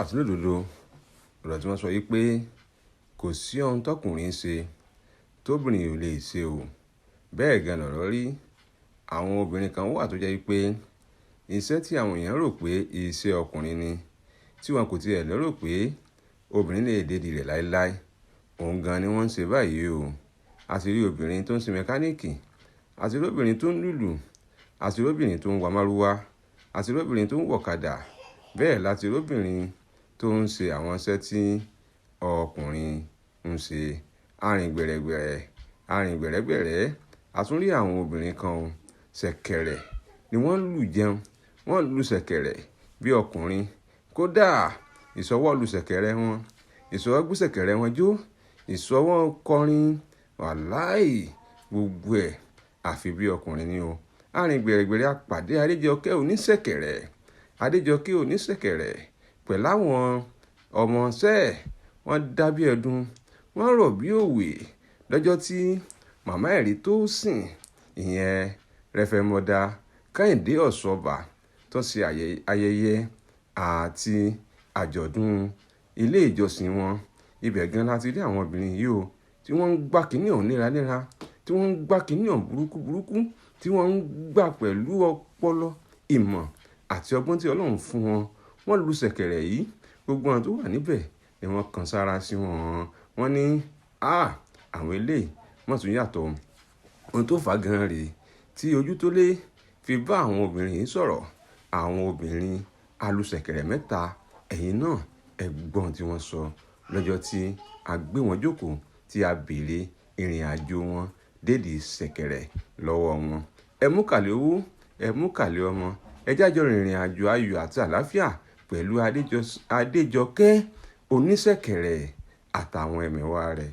àti lódodo ọ̀rọ̀ tí wọ́n sọ yìí pé kò sí ohun tọkùnrin ṣe tóbìnrin ò lè ṣe o. Bẹ́ẹ̀ gan lọ̀rọ̀ rí. Àwọn obìnrin kan wà tó jẹ́ wípé iṣẹ́ tí àwọn èèyàn rò pé iṣẹ́ ọkùnrin ni, tí wọn kò tiẹ̀ lérò pé obìnrin lè dédìí rẹ̀ láéláé, òun gan ni wọ́n ń ṣe báyìí o. A ti rí obìnrin tó ń ṣe mẹkáníìkì, a ti rí obìnrin tó ń lùlù, a ti rí obìnrin tó ń wa márúwá, a ti rí obìnrin tó ń wọ̀kadà, bẹ́ẹ̀ la ti rí obìnrin tó ń ṣe àwọn iṣẹ́ tí ọkùnrin ń ṣe. Arìn gbẹ̀rẹ̀gbẹ̀rẹ̀. A tún rí àwọn obìnrin kan ṣẹ̀kẹ̀rẹ̀ ni wọ́n lù jẹun, wọ́n lu ṣẹ̀kẹ̀rẹ̀ bí ọkùnrin. Kódà ìṣọwọ́ lu ṣẹ̀kẹ̀rẹ̀ wọn, ìṣọwọ́ gbé ṣẹ̀kẹ̀rẹ̀ wọn jó, ìṣọwọ́ kọrin, wàláì gbogbo ẹ̀ àfi bí ọkùnrin ni o. Arìn gbẹ̀rẹ̀gbẹ̀rẹ̀ apàdé Adejoke Onisekere pẹ̀lú àwọn ọmọọṣẹ́ wọn dábí ẹdun, wọ́n rọ̀ bí òwe lọ́jọ́ tí màmá ẹ̀rí tó sìn ìyẹn rẹfẹmọdà Kẹ́hìndé Ọ̀ṣọ́bà tó ṣe ayẹyẹ àti àjọ̀dún ilé ìjọsìn wọn. Ibẹ̀ gan láti rí àwọn obìnrin yìí o, tí wọ́n ń gbá kínní ọ̀hún léraléra, tí wọ́n ń gbá kínní ọ̀hún burúkú, tí wọ́n ń gbà pẹ̀lú ọpọlọ, ìmọ̀ àti ọgbọ́n tí Ọlọ́run fún wọn. Wọ́n lu ṣẹ̀kẹ̀rẹ̀ yìí, gbogbo àwọn tó wà níbẹ̀ ni wọ́n kan sára sí wọn. Wọ́n ní àwọn eléyìí wọ́n tún yàtọ̀. Ohun tó fà gan rèé tí ojú tó lé fi bá àwọn obìnrin yìí sọ̀rọ̀. Àwọn obìnrin alùṣẹ̀kẹ̀rẹ̀ mẹ́ta, ẹ̀yin náà ẹ gbọ́n tí wọ́n sọ lọ́jọ́ tí a gbé wọn jókòó tí a béèrè ìrìn àjò wọn dédìí ṣẹ̀kẹ̀rẹ̀ lọ́wọ́ wọn. Ẹ mú kàlẹ̀ owó, ẹ mú kàlẹ̀ ọmọ, ẹ jájọ rìnrìn àjò ayọ̀ àti àlàáfíà pẹ̀lú Adejoke Onisekere àtàwọn ẹ̀mẹ̀wá rẹ̀.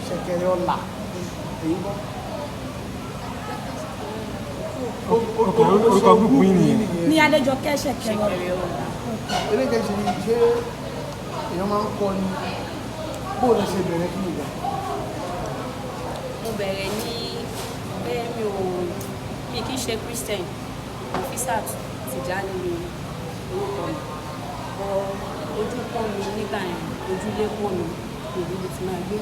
Sekere Ola. Èyí bọ́. Orúkọ gúúpù yìí nìyẹn. Ní Adejoke Sekere Ola. eléyìí ṣe ní ṣé èèyàn máa ń kọ́ ni bó lè ṣe bẹ̀rẹ̀ kí nìyẹn. Mo bẹ̀rẹ̀ ní pé mi kì í ṣe Christian, Nafisat Tijani ni orúkọ mi. Ojú pọ́n mi nígbà yẹn, ojúlé pọ́n mi, ìlú ti máa gbé.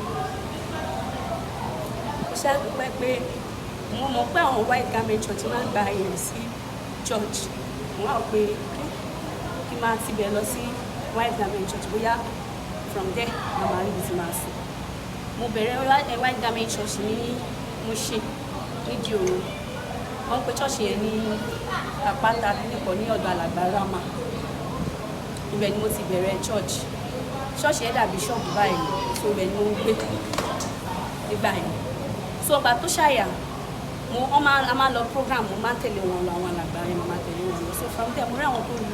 Ó ṣàdúpẹ́ pé mo mọ̀ pé àwọn white garment church máa ń gba èèyàn sí church. Mo wá pé kí máa tibẹ̀ lọ sí white garment church bóyá from there na màá rí ibi tí máa sùn. Mo bẹ̀rẹ̀ white garment church ní Mushin nídìí òru. Wọ́n pe church yẹn ní àpáta nìkan ní ọ̀dọ̀ alàgbà Rama. Ibẹ̀ ni mo ti bẹ̀rẹ̀ church. Church yẹn dàbí ṣọ́ọ̀bù báyìí, so ibẹ̀ ni mo ń gbé nígbà yẹn. So ọgbà tó ṣàyà a máa lọ program, mo máa ń tẹ̀lé wọn lọ, àwọn alàgbà yẹn mo máa tẹ̀lé wọn lọ. So from there mo rí àwọn tó lu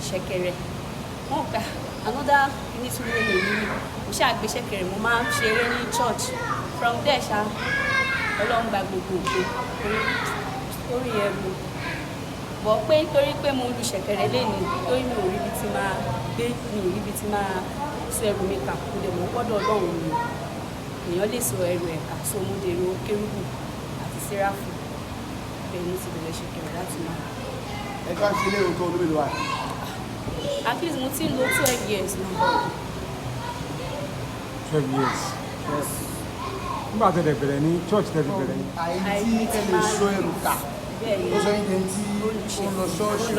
ṣẹ̀kẹ̀rẹ̀. Wọ́n gbà another nítorí èyí mo ṣàgbé ṣẹ̀kẹ̀rẹ̀, mo máa ń ṣeré ní church. From there ṣá Ọlọ́run gba gbogbo ògo orí ẹrù. Bọ̀ pé torí pé mo lu ṣẹ̀kẹ̀rẹ̀ lénìí, torí mi ò rí ibi tí máa gbé, mi ò rí ibi tí máa sọ ẹrù mi kà, mo dẹ̀ mọ̀ gbọ́dọ̀ Ọlọ́run ni èèyàn lè sọ ẹrù ẹ̀ kà. So mo dèrò kérúbù àti séráfù, bẹ́ẹ̀ ni mo ti bẹ̀rẹ̀ ṣẹ̀kẹ̀rẹ̀ láti máa. Ẹ ká ṣe ilé òótọ́ olómìnira wa. At least mo ti ń lo 12 years now. 12 years. Nígbà tí ẹ bẹ̀rẹ̀ ní church tẹ́ fi bẹ̀rẹ̀ ní. Àìní tí ẹ lè sọ ẹrù kà. Ó sọ yín dẹ́n tí ó lọ ṣọ́ọ̀ṣì.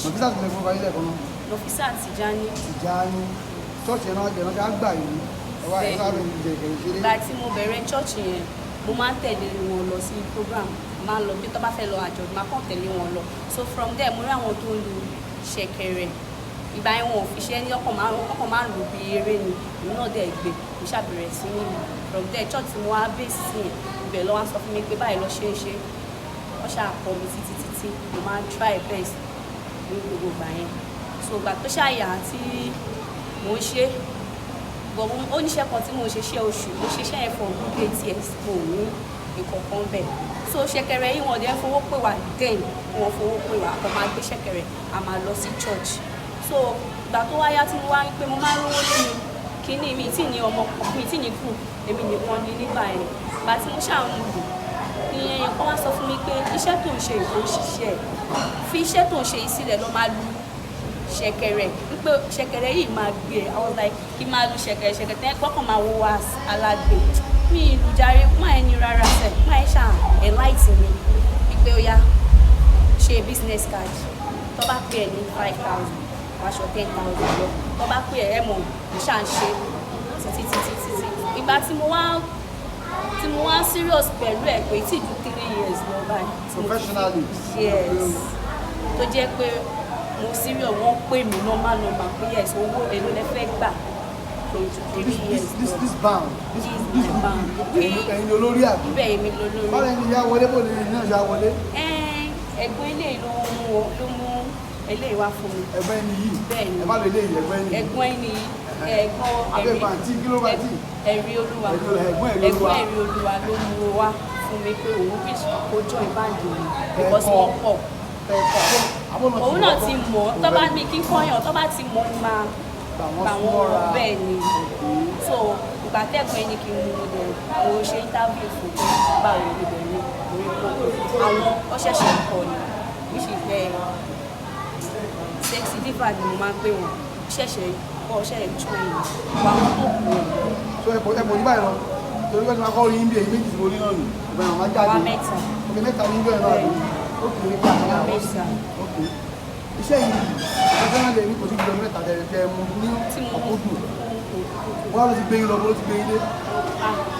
Nafisat ti lè fún ọkọ̀ kan náà. Nafisat Tijani. Tijani. Church yẹn náà jẹ́ náà gbà yìí. Ẹ wá ẹ sáré ìjẹ ìkẹyìn ṣeré. Ìgbà tí mo bẹ̀rẹ̀ church yẹn, mo máa ń tẹ̀lé wọn lọ sí program, máa ń lọ bí tó bá fẹ́ lọ àjọ̀dún, máa kàn tẹ̀lé wọn lọ. So from there mo rí àwọn tó ń lu ṣẹ̀kẹ̀rẹ̀. Ìgbà yẹn wọn ò fi ṣe ní ọkàn máa ń lù bí eré ni, èmi náà dẹ̀ gbé, mo ṣàbẹ̀rẹ̀ sí ní ìlú. From there church tí mo wá base sí yẹn, ibẹ̀ ló wá sọ fún mi pé báyìí lọ ṣe é ṣe. Wọ́n ṣàkọ mi títí mo máa ń try best ní gbogbo ìgbà yẹn. So ìgbà tó ṣàyà tí mo ń ṣe, but ó níṣẹ́ kan tí mo ṣe ṣe oṣù, mo ṣiṣẹ́ yẹn for good 8 years, mo ní ìkọ̀kan bẹ̀. So ṣẹ̀kẹ̀rẹ̀ yìí wọ́n dẹ̀ fowó pè wá then, wọ́n fowó pè wá, a máa gbé ṣẹ̀kẹ̀rẹ̀, a máa lọ sí church. So ìgbà tó wáyá tí mo wá rí pé mo máa ń rówó lẹ́nu kíní mi tí ní ọmọ mi tí ní kù, èmi nìkan ní nígbà yẹn. Ìgbà tí mo ṣàwọn lù ìyẹn yẹn kan wá sọ fún mi pé iṣẹ́ tó ń ṣe ìkó ṣiṣẹ́ fi iṣẹ́ tó ń ṣe yìí sílẹ̀ lọ máa lu ṣẹ̀kẹ̀rẹ̀, wípé ṣẹ̀kẹ̀rẹ̀ yìí máa gbé ẹ. I was like kí n máa lu ṣẹ̀kẹ̀rẹ̀ tẹ́ kọ́kàn máa wo wá alágbè mi ìlú jàre má ẹni rárá sẹ̀ má ẹ ṣáà ẹ̀ láìtì mi wípé ó yá ṣe business card tó bá pè ẹ́ ní 5,000 wáṣọ 10,000 lọ tó bá pè ẹ́ mọ̀ mo ṣáà ń ṣe títí. Ìgbà tí mo wá serious pẹ̀lú ẹ̀ pé tí ju 3 years lọ báyìí. Professionally. Yes. Tó jẹ́ pé mo serious wọ́n pè mí normal pé yes owó èlò lẹ fẹ́ gbà. This bound. This is my bound. Ẹ̀yin olórí àbí. Bẹ́ẹ̀ mi lolórí. Báwo ni ìyá wọlé bò ní iná ìyá wọlé? Ẹ̀gbọ́n eléyìí ló mú eléyìí wá fún mi. Ẹ̀gbọ́n ẹni yìí. Bẹ́ẹ̀ ni. Ẹ bá lè léyìí ẹ̀gbọ́n ẹni. Ẹ̀gbọ́n ẹni ẹ̀rí olúwa ló mú wá fún mi pé òun bí kó join band mi because wọ́n pọ̀. Òun náà ti mọ̀ tó bá mi kí kọ́yàn tó bá ti mọ̀ ní máa gbà wọ́n bẹ́ẹ̀ ni. So ìgbà tẹ́gbọ́n ẹni kí n mú un dẹ̀ mo ṣe interview fún báwo ni ibẹ̀ ni orí kókó àwọn ọ̀ṣẹ̀ṣẹ̀ kọ ni which is sexy diva ni mo máa ń pè wọ́n ṣẹ̀ṣẹ̀ kọ́ ṣẹ̀ṣẹ̀ join wà wọ́n tó kù ẹ̀. So ẹ̀pọ̀ ní báyìí lọ torí wọ́n ti máa kọ́ orí ibi èyí méjì tí mo ní náà nù ìbẹ̀rẹ̀ àwọn jáde. Wá mẹ́ta. Omi mẹ́ta ní ìlú ẹ̀ náà ni ó kì í ní kí àkàrà Wá mẹ́ta. Iṣẹ́ yìí ọjọ́ náà lè ní kò sí jùlọ mẹ́ta tẹ̀ mú ní ọkùnkùn. Wọ́n lọ ti gbé yín lọ bó ló ti gbé yín dé.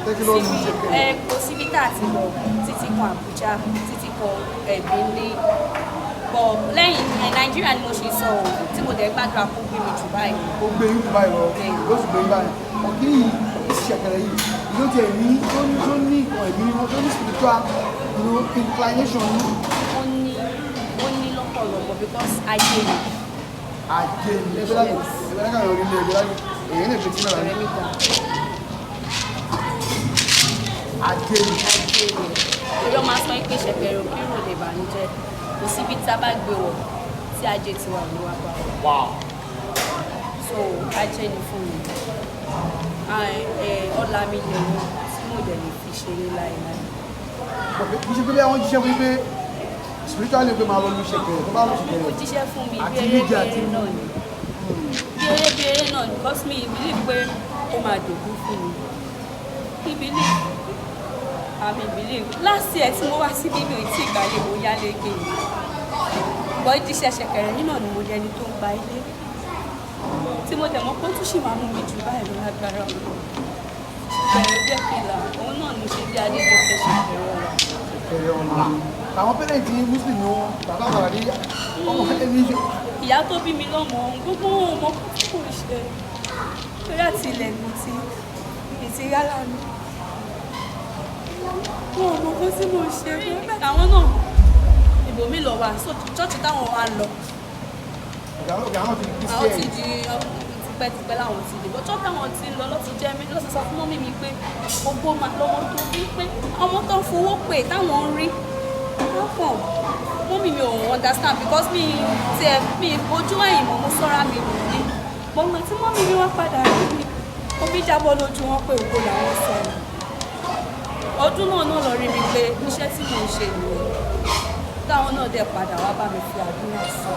Tẹ́kí ló ń ṣe kẹ́lẹ́. Kò síbi tá a ti lọ títí kan Àbújá títí kan Benin. Bọ̀ lẹ́yìn Nàìjíríà ni mo ṣe sọ ọ́ tí mo dẹ̀ gbàgbà kó gbé mi jù báyìí. Ó gbé yín jù báyìí lọ ló sì gbé yín báyìí. Ọ̀kí yìí ṣẹ̀kẹ̀rẹ̀ yìí ló tiẹ̀ ní tó ní ìkan ẹ̀mí wọn tó ní spiritual inclination ní. Ó ní lọ́pọ̀lọpọ̀ because ayé mi. Ajé ni ẹgbẹ́ láti kan yọ̀ nílé ẹgbẹ́ láti èyí lè fi tí mẹ́ra ní. Ajé ni. Torí ọmọ asọ́ pé ṣẹ̀kẹ̀rẹ̀ òkèrò lè bànújẹ́ kò síbi tá a bá gbé wọ̀ tí ajé ti wà ní wàá bá wọ̀. so ajẹ́ ni fún mi ọlá mi lè mú tí mo dẹ̀ lè fi ṣeré láìláì. kì í ṣe pé bí àwọn jíṣẹ́ fún yín pé spiritually pé máa lọ lu Sekere tó bá lọ Sekere. ó jíṣẹ́ fún mi bí eré náà ni bí eré náà ni because me believe pé ó máa dògún fún mi believe last year tí mo wá sí bíbí tí ìgbàlè mo yá lége mi bọ́ jíṣẹ́ Sekere nínú ni mo jẹni tó ń gba ilé tí mo dẹ̀ mọ́ pé ó tún ṣì máa mú mi jù báyìí lọ lágbára Sekere jẹ́ kìlà òun náà ní ṣe bí Adejoke Sekere Ola. Àwọn pẹ́rẹ́ǹtì muslim ni wọ́n bàbá bàbá rí ọmọ ẹni ṣe. Ìyá tó bí mi lọ́mọ gbogbo ọmọ kò ṣe torí àti ilẹ̀ mi ti yálà mi. Wọ́n ọmọ kan tí mo ṣe àwọn náà ibòmí lọ wà so chọ́ọ̀chì táwọn wá lọ. Àwọn ti di tipẹ́tipẹ́ láwọn ti dìbò chọ́ọ̀chì táwọn ti lọ lọ́tún jẹ́ mi lọ́sọ̀ sọ fún mọ́mí mi pé gbogbo lọ́mọ tó bí pé ọmọ tó ń fowó pè táwọn ń rí pọ̀ mọ́mí mi ò understand because mi ojú ẹ̀yìn mọ́ mo sọ́ra mi lò ní gbọ́ngbọ́n tí mọ́mí mi wá padà rí mi omi jábọ́ lójú wọn pé ògo làwọn sọ̀rọ̀ ọdún náà lọ rí mi pé iṣẹ́ tí mo ń ṣe nìyẹn táwọn náà dẹ̀ padà wá bá mi fi àdúrà sọ.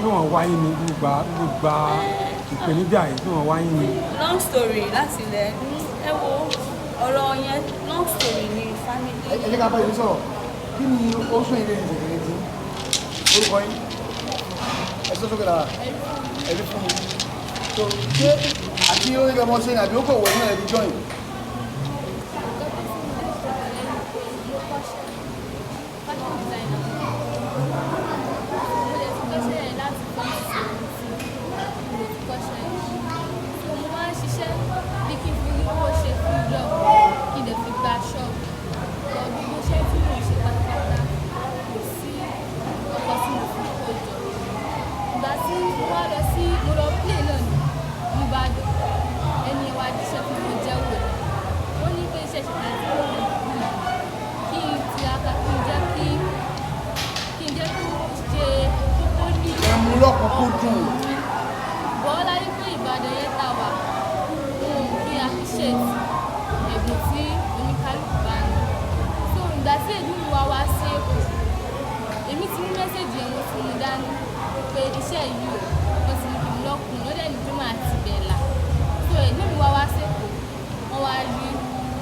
Níwọ̀n wáyé ni gbogbo ìpèníjà yìí níwọ̀n wáyé ni. Long story láti ilẹ̀ ẹ wo ọ̀rọ̀ yẹn long story ni family. ẹ jẹ́ ká bá yìí sọ̀rọ̀ kí ni ó sún ilé Sekere tí orúkọ yín ẹ tó sókè lára ẹ̀rí fún mi tó ṣé àti orí ọmọ ṣe ní àbí ó kò wọ inú ẹ̀rí jọyìn. Lọ́kùnkúndùn. Bọ́lá ní pé Ìbàdàn yẹn ta wà bí appreciate ẹ̀bùn tí oníkálukú bá ní. So ìgbà tí èdè mi wá sí Èkó, èmi ti ní mẹ́sẹ̀jì ẹ̀ wọ́n ti mú dání pé iṣẹ́ yìí wọ́n ti ní kí n lọ́kùn lọ́dẹ̀ ní pé máa ti bẹ̀ là. So èdè mi wá sí Èkó, wọ́n wá rí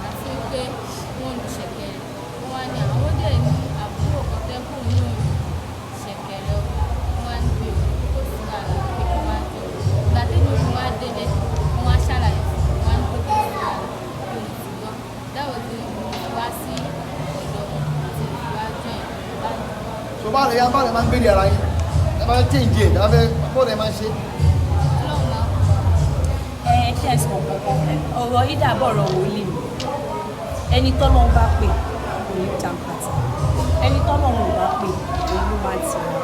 àti pé wọ́n lu Sekere. Wọ́n wá ní àwọn dẹ̀ ní àbúrò kọ́tẹ́kù nínú Sekere wọ́n wá ní pé báwo ya báwo máa ń gbé ara yín ẹ máa ń change ẹ fẹ́ báwo lẹ máa ń ṣe. Kí ẹ sọ kọ̀ọ̀kan ọ̀rọ̀ yìí dàbọ̀ ọ̀rọ̀ wòlíì ẹni tọ́lọ́ ń bá pè kò ní jàǹkàtà ẹni tọ́lọ́ ń bá pè òun ló máa tì wọ́n.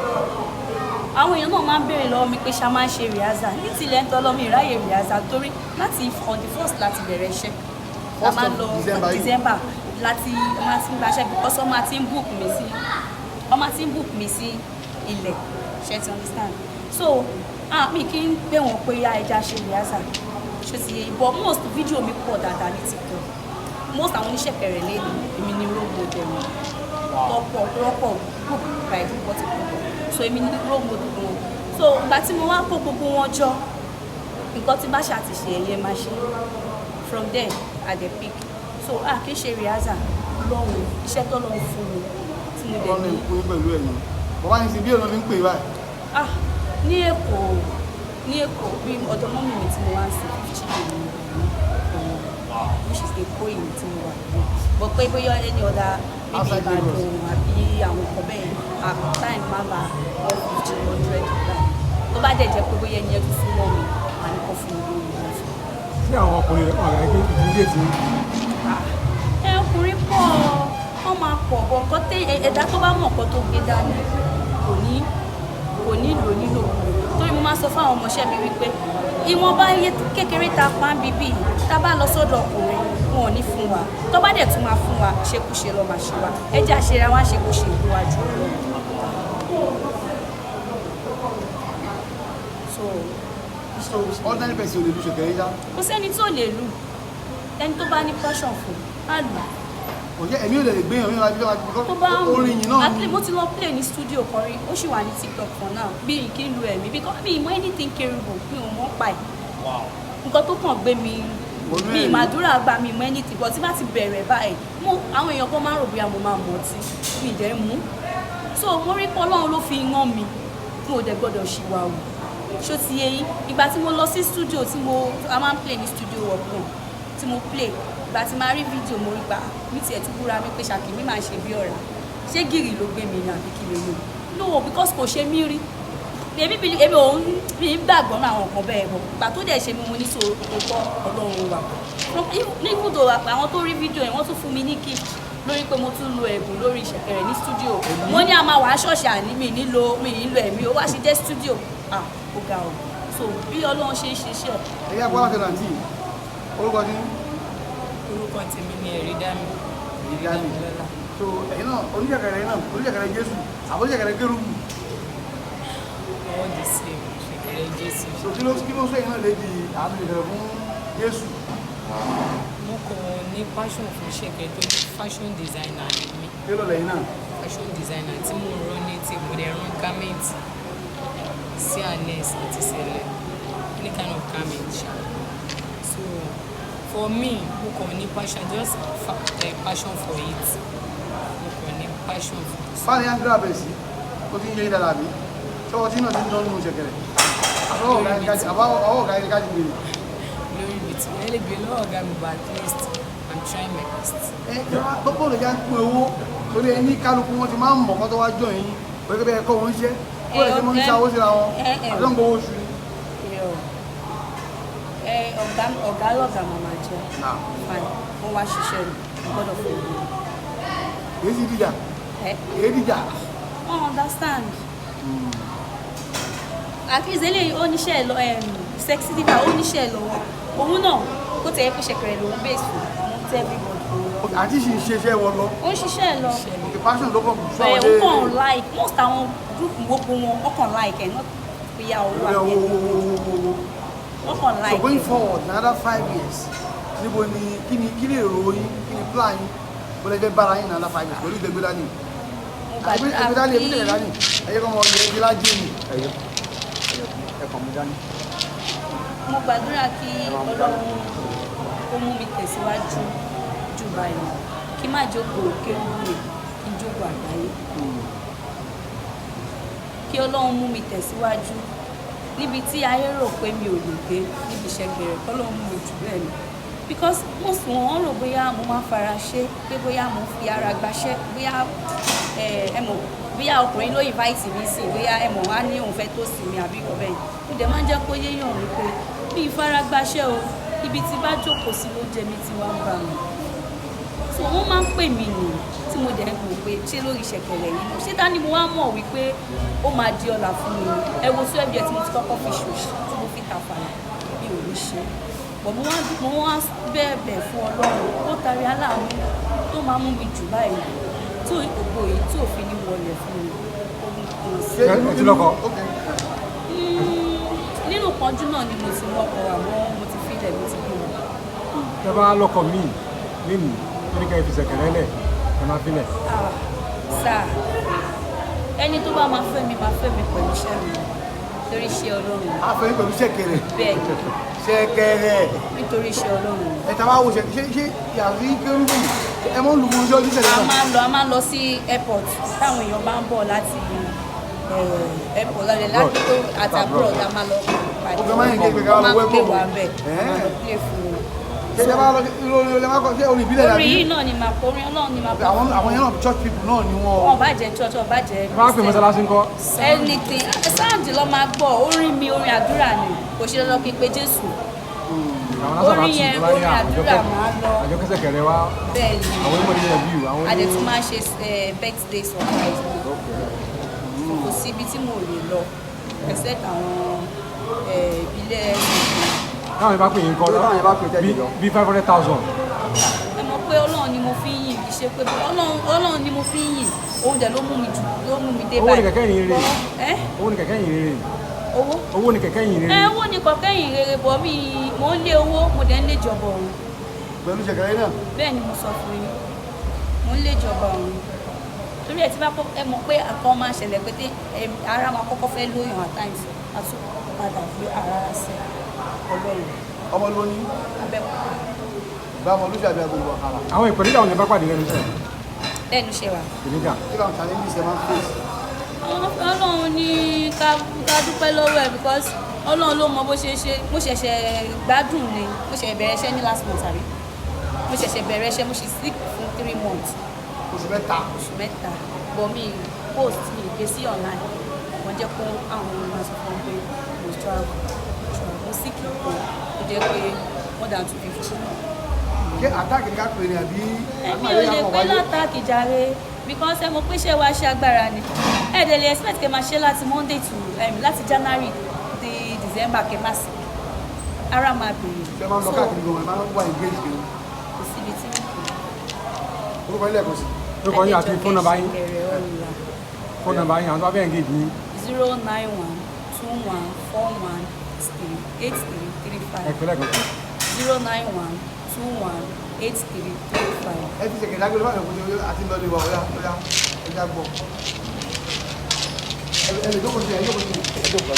Àwọn èèyàn náà máa ń béèrè lọ́wọ́ mi pé ṣá máa ń ṣe rìhásà ní tilẹ̀ ń tọ́lọ́ mi ìráyè rìhásà torí láti on the first láti bẹ̀rẹ̀ iṣẹ́ la máa ń lọ December láti máa ti ń gbaṣẹ́ because ọmọ àti ń book mi sí ilẹ̀ ṣe ti understand so mi kì í gbé wọn pé ya ẹja ṣe rìhásà ṣe ti yẹ but most video mi pọ̀ dáadáa ní TikTok most àwọn oníṣẹ̀kẹ̀rẹ̀ lẹ́nu èmi ni role model wọn lọ́pọ̀ group by group ti pọ̀ so èmi ni role model wọn so ìgbà tí mo wá kó gbogbo wọn jọ nǹkan tí bá ṣàti ṣe ẹ̀yẹ máa ṣe from there at the peak so kì í ṣe rìhásà lọ́wọ́ iṣẹ́ tó lọ́wọ́ fún mi tí mo dẹ̀ ní. pẹ̀lú ẹ̀yìn bàbá yìí sì bí ọ̀nà mi ń pè báyìí. ní Èkó bí ọ̀dọ̀ mọ́mì mi tí mo wá ń sìn chicken ní which is Èkó yìí tí mo wà bọ̀ pé bóyá ẹni ọ̀dà bíbí Ìbàdàn àbí àwọn ọkọ̀ bẹ́ẹ̀ time máa bá 150-100 tó bá dẹ̀ jẹ́ pé bóyá ẹni ẹ̀kú fún mọ́mì máa ní kọ́ fún mi lórí wọn. sí àwọn ọkùnrin ọ̀rẹ́ ìdílé tí. ọkùnrin pọ̀ wọ́n máa pọ̀ bọ̀ kọ́tẹ́ ẹ̀dá tó bá mọ̀ kọ́ tó gbé dání kò ní lò nílò torí mo máa sọ fún àwọn ọmọọṣẹ́ mi wípé ìwọ̀nba iye kékeré ta pa ń bíbí tá bá lọ sọ́dọ̀ ọkùnrin wọn ò ní fún wa tó bá dẹ̀ tún máa fún wa ṣekúṣe lọ́ máa ṣe wa ẹjẹ́ àṣẹra wa ṣekúṣe ìlúwájú lọ. so so ordinary person ò lè lu ṣẹ̀kẹ̀rẹ̀ yá. kò sẹ́ni tó lè lù ẹni tó bá ní passion fún á lù. òye èmi ò lè gbé yàn níwájú tó bá ń orin yìí náà ni. mo ti lọ play ní studio kan rí ó sì wà ní TikTok for now bí kí n lu ẹ̀mí because mi ìmọ̀ anything kérébù mi ò mọ̀ pa ẹ̀. nǹkan tó kàn gbé mi ìmàdúrà gba mi ìmọ̀ anything but tí bá ti bẹ̀rẹ̀ báyìí àwọn èèyàn kan máa ń rò bí mo máa mọ̀ ọtí mi ìdẹ́ mú so mo rí pé Ọlọ́run ló fi yán mi fún òde gbọ́dọ̀ ṣìwà wò ṣó ti yé yín ìgbà tí mo lọ sí studio tí a máa ń play ní studio ọ̀pọ̀ tí mo play ìgbà tí máa rí fídíò mo rí gbà mí tiẹ̀ tún búra mi pé Ṣàkí mi máa ṣe bí ọ̀rá ṣé gìrì ló gbé mi ní àbí kí lè lò no because kò ṣe mí rí èmi ò ń gbàgbọ́ náà àwọn nǹkan bẹ́ẹ̀ bọ̀ ìgbà tó dẹ̀ ṣe mi mo ní so òótọ́ Ọlọ́run wà ní ibùdó àwọn tó rí fídíò yẹn wọ́n tún fún mi ní gift lórí pé mo tún lo ẹ̀bùn lórí Ṣẹ̀kẹ̀rẹ̀ ní studio mo ní a máa wà á ṣọ̀ṣì àní mi nílò ẹ̀mí ó wá sí jẹ́ studio ó ga ọ̀ so bí Ọlọ́run ṣe ń ṣiṣẹ́. ẹ̀yà bọ́lá kẹlẹ́ àǹtí orúkọ tí. orúkọ tèmi ni Ẹ̀rídámi. Ẹ̀rídámi so ẹ̀yin náà oníṣẹ̀kẹ̀rẹ̀ náà oníṣẹ̀kẹ̀rẹ̀ Jésù àbóṣẹ̀kẹ̀rẹ̀ Kérúbù. all the same Ṣẹ̀kẹ̀rẹ̀ Jésù. so kí ló sọ ẹ̀yin náà lè di àmì ìṣẹ̀lẹ̀ fún Jésù. mo kàn ní passion fún Ṣẹ̀kẹ̀rẹ̀ tó ní fashion designer ni mí. kí ló lẹ́yìn náà. fashion designer tí mo rán ní tí mo dẹ̀ rán garment sí harness àti sẹ̀lẹ̀ any kind of garment ṣá. so for me mo kàn ní passion just passion for it mo kàn ní passion for it. báyìí á ń gbé abẹ sí ó ti ń yé dára bí ṣọwọ́ tí náà ti ń dán nínú Ṣẹ̀kẹ̀rẹ̀ àbọ̀ ọ̀gá ẹni ká ti gbèrè. lórí ibi tí wọ́n lè gbé lọ́wọ́ ọ̀gá mi but at least I'm trying my best. gbogbo olè já ń pín owó torí ẹni kálukú wọn ti máa ń mọ̀ kọ́ tó wá jọ yín pẹ̀lú bẹ́ẹ̀ kọ́ wọn ṣẹ́ kó lè ṣe mọ́ ń ṣe àwọ̀ síra wọn àdóńgbò owó oṣù ni. ọ̀gá lọ́gàá màmá jẹ́ wọ́n wá ṣiṣẹ́ rẹ̀ gbọ́dọ̀ fún mi. èyí sì dìjà èyí dìjà. wọ́n understand. at least Eleyii oníṣẹ́ lọ sexy diva oníṣẹ́ lọ́wọ́ òun náà kó tẹ̀ ẹ́ pé Ṣẹ̀kẹ̀rẹ̀ lòun bẹ́ẹ̀ sùn òun tẹ́ everybody. àti ṣì ń ṣiṣẹ́ wọn lọ. ó ń ṣiṣẹ́ lọ. òkè passion ló kàn fún àwọn ó kàn like most àwọn group gbogbo wọn ó kàn like ẹ̀ náà pé ya owó àgbẹ̀ ó kàn like. so going forward another 5 years níbo ni kí ni èrò yín kí ni plan yín bó lè fẹ́ bára yín another 5 years pẹ̀lú ìgbẹ́gbẹ́ dání. ẹgbẹ́ dání ẹbí tẹ̀lé dání ẹyẹ kọ́ mọ ọ̀gbẹ́ ẹbí lájẹ́ mi. ẹ̀kọ́ mi dání. mo gbàdúrà kí Ọlọ́run ó mú mi tẹ̀síwájú jù báyìí kí má jókòó Kérúbù kí n jókòó àgbáyé kí Ọlọ́run mú mi tẹ̀síwájú níbi tí ayé rò pé mi ò lè gbé níbi Ṣẹ̀kẹ̀rẹ̀ k'Ọlọ́run mú mi jù bẹ́ẹ̀ lọ because most wọn rò bóyá mo máa fara ṣe pé bóyá mo fi ara gbaṣẹ́ bóyá ẹ mọ̀ bóyá ọkùnrin ló invite mi sí bóyá ẹ mọ̀ wá ní òun fẹ́ tó sí mi àbí kò bẹ́ẹ̀ mo dẹ̀ máa ń jẹ́ kó yéèyàn wípé mi ìfara gbaṣẹ́ o ibi tí bá jókòó sí ló jẹ mi tí wàá gbà mí so wọ́n máa ń pè mí nì tí mo dẹ̀ ń wò pé ṣé lórí Ṣẹ̀kẹ̀rẹ̀ yìí ṣé dání mo wá mọ̀ wípé ó máa di ọ̀la fún mi ẹ wo sóẹ́bì ẹ tí mo ti kọ́kọ́ fi ṣòṣì tí mo fi tàfàlà mi ò ní ṣe bọ̀ mo wá bẹ̀ẹ̀bẹ̀ fún Ọlọ́run ó tarí aláàánú tó máa mú mi jù báyìí tó ògbó yìí tí òfin ní wọlé fún mi. ẹ ti lọ́kọ. nínú pọ́njú náà ni mo ti lọ́kọ àmọ́ mo ti fi ilẹ̀ mi ti bí wọn. tẹ bá lọ́kọ míì nínú tó ní ká fi Ṣẹ̀kẹ̀rẹ̀ lẹ̀ ẹ máa fi lẹ̀. sáà ẹni tó bá máa fẹ́ mi pẹ̀lú iṣẹ́ mi torí iṣẹ́ Ọlọ́run. a fẹ́ pẹ̀lú Ṣẹ̀kẹ̀rẹ̀. bẹ́ẹ̀ Ṣẹ̀kẹ̀rẹ̀. nítorí iṣẹ́ Ọlọ́run. ẹ ta wá wo ṣe yàrá Kérúbù ẹ mọ́ lùmọ̀ ọjọ́ ojú ṣẹlẹ̀ náà. a máa lọ sí airport táwọn èèyàn bá ń bọ̀ láti airport lọ́dẹ̀ láti tó àtàbúrò la máa lọ pàdé ọjọ́ máa ń gbé ká lọ wẹ́pọ̀ wà bẹ́ẹ̀ máa lọ play fún wọn. ṣé ẹ bá lọ lórí ẹ máa kọ sí orin ìbílẹ̀ dàbí. orin yìí náà ni màá kọ orin Ọlọ́run ni màá kọ. àwọn yẹn náà church people náà ni wọ́n. wọn bá jẹ church wọn bá jẹ. máa pè mọ́sálásí ńkọ́. anything sáàdì lọ máa gbọ́ orin mi orin àdúrà ni kò ṣe lọ́dọ̀ kí n pe Jésù. orin yẹn orin àdúrà máa lọ. Àjọkẹ́ Ṣẹ̀kẹ̀rẹ̀ wá. bẹ́ẹ̀ ni àwọn ọmọ ilé ẹbí àwọn ilé. adé tún máa ṣe birthday surprise kò sí ibi tí mo lè lọ except àwọn ìbílẹ̀ káwọn yẹn bá pè yín kọ́ bí 500,000. ẹ mọ̀ pé Ọlọ́run ni mo fi ń yìn kì í ṣe pé Ọlọ́run ni mo fi ń yìn òun dẹ̀ ló mú mi dé báyìí. owó ni kẹ̀kẹ́ yìí rè. owó ni kẹ̀kẹ́ yìí rè. owó ni kẹ̀kẹ́ yìí rere. Owó ni kẹ̀kẹ́ yìí rere bọ̀ mí mo ń lé owó mo dẹ̀ ń lé ìjọba ọ̀run. Pẹ̀lú Sekere náà. Bẹ́ẹ̀ ni mo sọ fún yín mo ń lé ìjọba ọ̀run torí ẹ̀ tí bá ẹ mọ̀ pé àkọ́ máa ń ṣẹlẹ̀ pé ara máa kọ́kọ́ fẹ́ lóyún at times àti padà gbé ara ṣe Ọlọ́run. Ọmọ ló ní. Abẹ́òkúta. Bá ọmọ lójú àbí agbègbè àkàrà. Àwọn ìpèníjà òun lè bá pàdé lẹ́nu iṣẹ́. Lẹ́nu iṣẹ́ wa. Ìpèníjà. Kí làwọn challenges ẹ máa ń face? Ọlọ́run ní ká dúpẹ́ lọ́wọ́ ẹ̀ because Ọlọ́run ló mọ bó ṣe ṣe mo ṣẹ̀ṣẹ̀ gbádùn ni mo ṣẹ̀ṣẹ̀ bẹ̀rẹ̀ iṣẹ́ ní last month àbí mo ṣẹ̀ṣẹ̀ bẹ̀rẹ̀ iṣẹ́ mo ṣì sick fún 3 months. Oṣù mẹ́ta. Bọ̀ mi post mi gbé sí online wọ́n jẹ́ kó àwọn ọmọ sọ fún pé mo travel mo sick kan ó jẹ́ pé more than 250. Ṣé àtàkì ká pè ní àbí? Èmi ò lè pé látàkì jàre because ẹ mọ̀ pé iṣẹ́ wa ṣe agbára ni ẹ dẹ̀ lè expect kẹ́ máa ṣe láti Monday to láti January di December kẹ́ máa sì ara máa bèrè. Ṣé máa ń lọ káàkiri gan-an máa ń wá engage gan-an? Kò síbi tí Orúkọ ilé ẹ̀kọ́ sí. Orúkọ yín àti fóònù nọ́mbà yín. Sekere Ola. Fóònù nọ́mbà yín àwọn tó bá fẹ́ engage yín. 09121418335. Ẹ̀pẹ̀lẹ̀ kan. 091218335. Ẹ fi Sekere dágbére fáwọn ọkùnrin àti lọ́lé wa ọ̀yá ẹja gbọ́. Ẹ lè jókòó sí ẹ jókòó sí ẹ jókòó.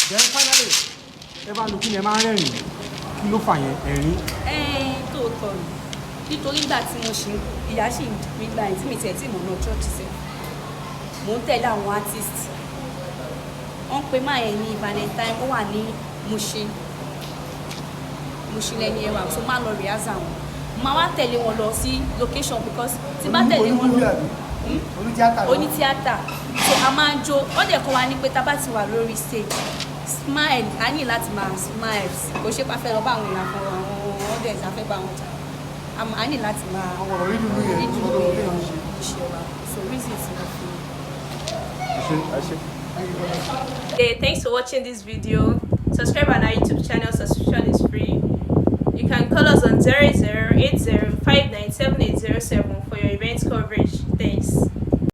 Then finally, ẹ bá lu kí ni ẹ máa ń rẹ́rìn kí ló fà yẹn ẹ̀rín. Tóòtọ́ ni nítorí ìgbà tí mo ṣe ìyá sì ń mi gba ẹ̀ tí mi tiẹ̀ tí mo náà church sẹ́ mo ń tẹ̀lé àwọn artist wọ́n pe máa ẹ̀ ní Valentine ó wà ní Mushin lẹ́ni ẹ̀wà tó máa lọ rehearse wọn máa wá tẹ̀lé wọn lọ sí location because tí bá tẹ̀lé wọn lọ onítíátà so a máa ń jó ó dẹ̀ kọ́ wa ní pé tá bá ti wà lórí stage smile a ní láti máa smile kò ṣe pàfẹ́ lọ bá àwọn èèyàn fún àwọn audience afẹ́ bá wọn jà a ní láti máa rí dúdú yẹn ṣe wa so reason ti wọ́n fi. Hey, thanks for watching this video. Subscribe on our YouTube channel. Subscription is free. You can call us on 0080597807 for your event coverage. Thanks.